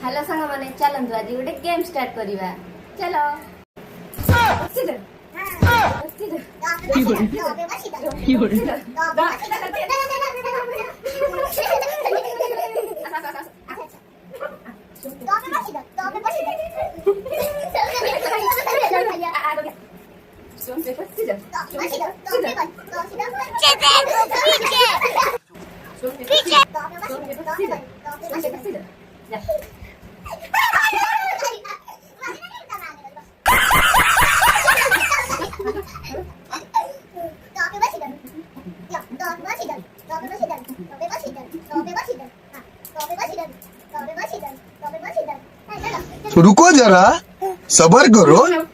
Hello सांग माने चलंतु आज गोटे game start करिवा चलो रुको जरा, सबर करो।